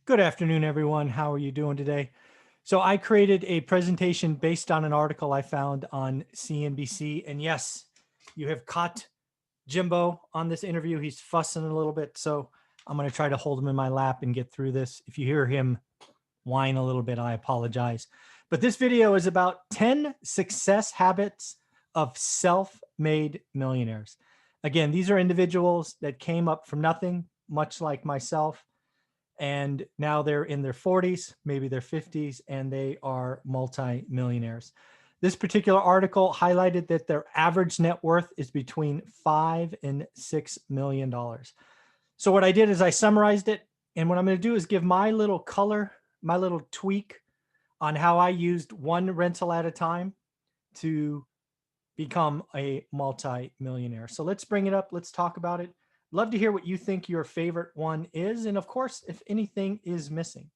Good afternoon, everyone. How are you doing today? So I created a presentation based on an article I found on CNBC. And yes, you have caught Jimbo on this interview. He's fussing a little bit. So I'm going to try to hold him in my lap and get through this. If you hear him whine a little bit, I apologize. But this video is about 10 success habits of self-made millionaires. Again, these are individuals that came up from nothing, much like myself, and now they're in their 40s, maybe their 50s, and they are multi-millionaires. This particular article highlighted that their average net worth is between $5 and $6 million. So what I did is I summarized it, and what I'm going to do is give my little color, my little tweak on how I used one rental at a time to become a multi-millionaire. So let's bring it up. Let's talk about it. Love to hear what you think your favorite one is. And of course, if anything is missing.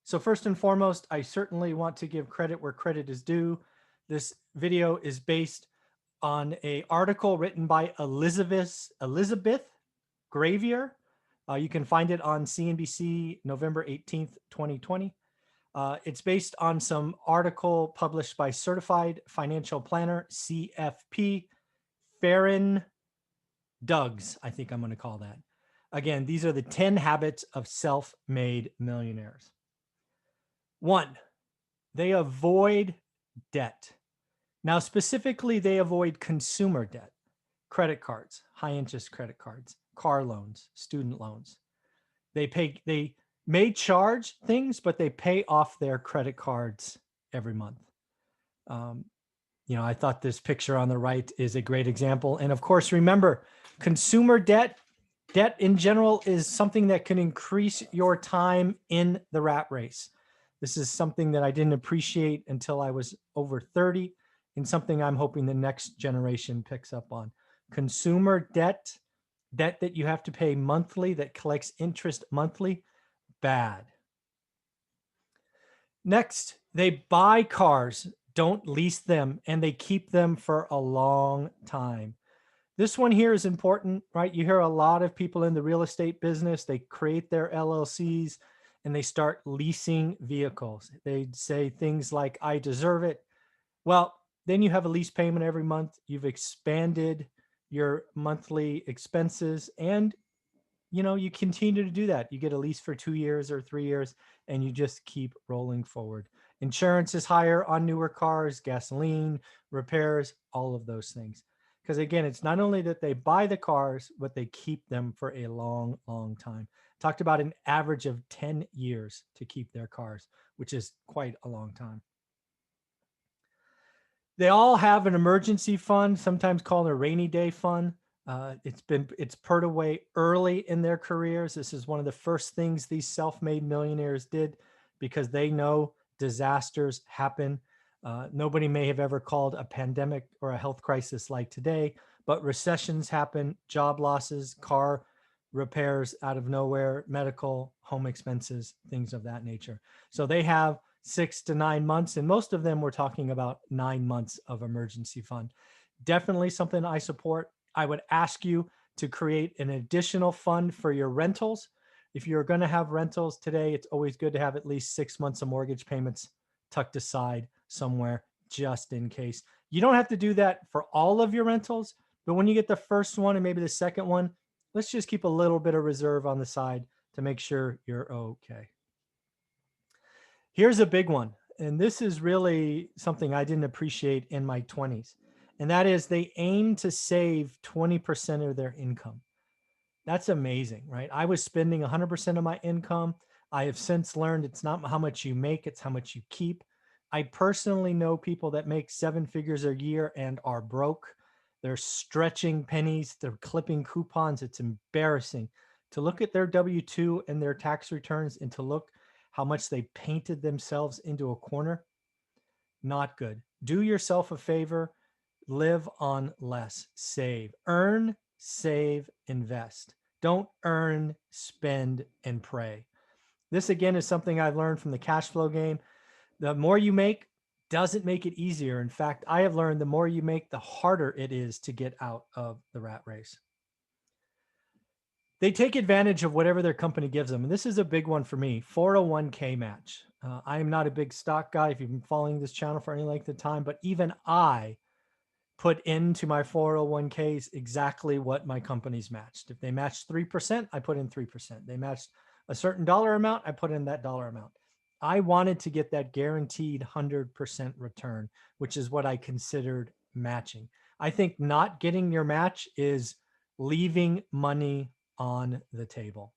So first and foremost, I certainly want to give credit where credit is due. This video is based on an article written by Elizabeth Gravier. You can find it on CNBC, November 18th, 2020. It's based on some article published by Certified Financial Planner, CFP, Farron Doug's, I think I'm going to call that. Again, these are the 10 habits of self-made millionaires. 1, they avoid debt. Now, specifically, they avoid consumer debt, credit cards, high interest credit cards, car loans, student loans. They may charge things, but they pay off their credit cards every month. I thought this picture on the right is a great example. And of course, remember, consumer debt in general is something that can increase your time in the rat race. This is something that I didn't appreciate until I was over 30, and something I'm hoping the next generation picks up on. Consumer debt that you have to pay monthly, that collects interest monthly, bad. Next, they buy cars, don't lease them, and they keep them for a long time. This one here is important, right? You hear a lot of people in the real estate business, they create their LLCs and they start leasing vehicles. They say things like, I deserve it. Well, then you have a lease payment every month. You've expanded your monthly expenses, and you continue to do that. You get a lease for 2 years or 3 years, and you just keep rolling forward. Insurance is higher on newer cars, gasoline, repairs, all of those things. Because again, it's not only that they buy the cars, but they keep them for a long, long time. Talked about an average of 10 years to keep their cars, which is quite a long time. They all have an emergency fund, sometimes called a rainy day fund. It's put away early in their careers. This is one of the first things these self-made millionaires did, because they know disasters happen. Nobody may have ever called a pandemic or a health crisis like today, but recessions happen, job losses, car repairs out of nowhere, medical, home expenses, things of that nature. So they have 6 to 9 months, and most of them we're talking about 9 months of emergency fund. Definitely something I support. I would ask you to create an additional fund for your rentals. If you're going to have rentals today, it's always good to have at least 6 months of mortgage payments tucked aside somewhere, just in case. You don't have to do that for all of your rentals, but when you get the first one and maybe the second one, let's just keep a little bit of reserve on the side to make sure you're okay. Here's a big one, and this is really something I didn't appreciate in my 20s, and that is they aim to save 20% of their income. That's amazing, right? I was spending 100% of my income. I have since learned it's not how much you make, it's how much you keep. I personally know people that make 7 figures a year and are broke. They're stretching pennies, they're clipping coupons. It's embarrassing to look at their W-2 and their tax returns and to look how much they painted themselves into a corner. Not good. Do yourself a favor, live on less, save, earn, save, invest. Don't earn, spend, and pray. This again is something I've learned from the cash flow game. The more you make doesn't make it easier. In fact, I have learned the more you make, the harder it is to get out of the rat race. They take advantage of whatever their company gives them. And this is a big one for me, 401k match. I am not a big stock guy if you've been following this channel for any length of time, but even I put into my 401ks exactly what my companies matched. If they matched 3%, I put in 3%. They matched a certain dollar amount, I put in that dollar amount. I wanted to get that guaranteed 100% return, which is what I considered matching. I think not getting your match is leaving money on the table.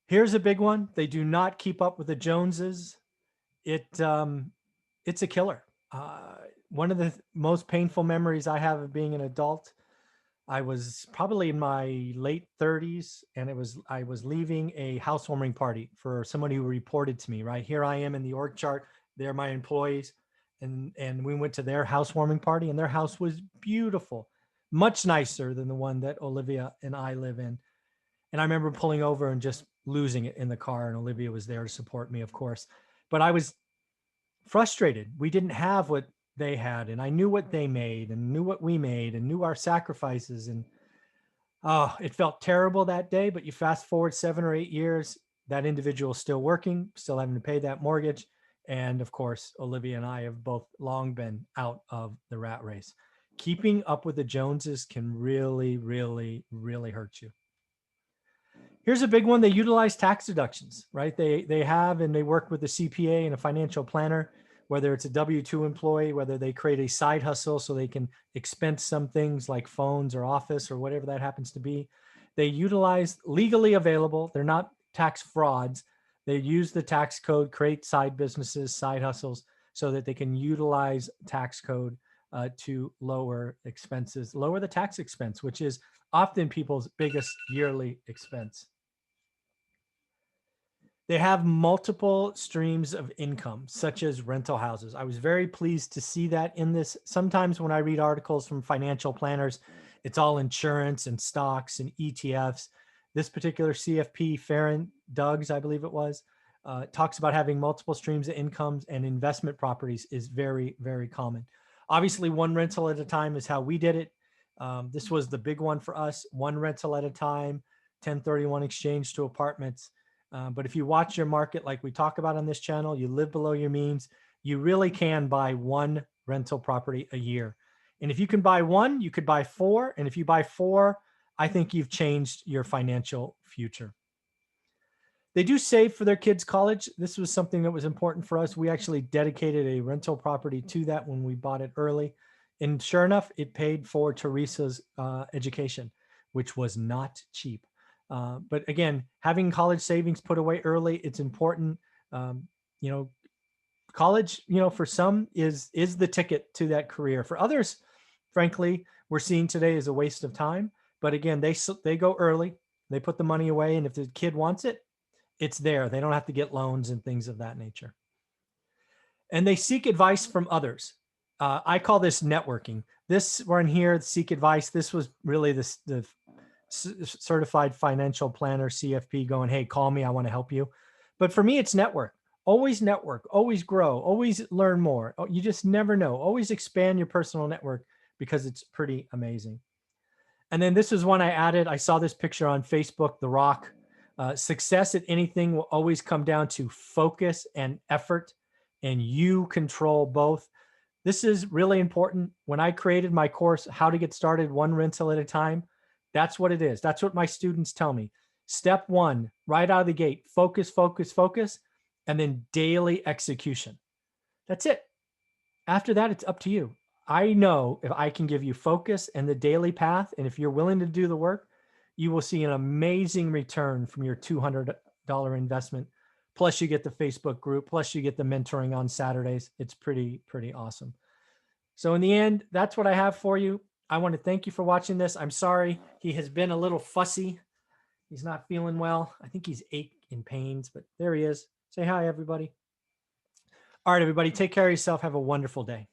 Here's a big one. They do not keep up with the Joneses. It's a killer. One of the most painful memories I have of being an adult, I was probably in my late 30s, and I was leaving a housewarming party for somebody who reported to me. Right here, I am in the org chart. They're my employees, and we went to their housewarming party, and their house was beautiful, much nicer than the one that Olivia and I live in. And I remember pulling over and just losing it in the car, and Olivia was there to support me, of course. But I was frustrated. We didn't have what they had, and I knew what they made and knew what we made and knew our sacrifices. And oh, it felt terrible that day. But you fast forward 7 or 8 years, that individual is still working, still having to pay that mortgage. And of course, Olivia and I have both long been out of the rat race. Keeping up with the Joneses can really, really, really hurt you. Here's a big one. They utilize tax deductions, right? They have, and they work with the CPA and a financial planner, whether it's a W-2 employee, whether they create a side hustle so they can expense some things like phones or office or whatever that happens to be. They utilize legally available. They're not tax frauds. They use the tax code, create side businesses, side hustles, so that they can utilize tax code to lower expenses, lower the tax expense, which is often people's biggest yearly expense. They have multiple streams of income, such as rental houses. I was very pleased to see that in this. Sometimes when I read articles from financial planners, it's all insurance and stocks and ETFs. This particular CFP, Farron Doug's, I believe it was, talks about having multiple streams of incomes, and investment properties is very, very common. Obviously, one rental at a time is how we did it. This was the big one for us, one rental at a time, 1031 exchange to apartments. But if you watch your market, like we talk about on this channel, you live below your means, you really can buy one rental property a year. And if you can buy one, you could buy four. And if you buy four, I think you've changed your financial future. They do save for their kids' college. This was something that was important for us. We actually dedicated a rental property to that when we bought it early. And sure enough, it paid for Teresa's education, which was not cheap. But again, having college savings put away early, it's important. College, for some is the ticket to that career. For others, frankly, we're seeing today is a waste of time. But again, they go early, they put the money away, and if the kid wants it, it's there. They don't have to get loans and things of that nature. And they seek advice from others. I call this networking. This one here, seek advice. This was really the certified financial planner, CFP, going, hey, call me, I want to help you. But for me, it's network, always grow, always learn more. You just never know. Always expand your personal network, because it's pretty amazing. And then this is one I added. I saw this picture on Facebook, The Rock. Success at anything will always come down to focus and effort, and you control both. This is really important. When I created my course, How to Get Started One Rental at a Time, that's what it is. That's what my students tell me. Step one, right out of the gate, focus, focus, focus, and then daily execution. That's it. After that, it's up to you. I know if I can give you focus and the daily path, and if you're willing to do the work, you will see an amazing return from your $200 investment. Plus you get the Facebook group, plus you get the mentoring on Saturdays. It's pretty awesome. So in the end, that's what I have for you. I want to thank you for watching this. I'm sorry he has been a little fussy. He's not feeling well. I think he's ache in pains, but there he is. Say hi, everybody. All right, everybody, take care of yourself. Have a wonderful day.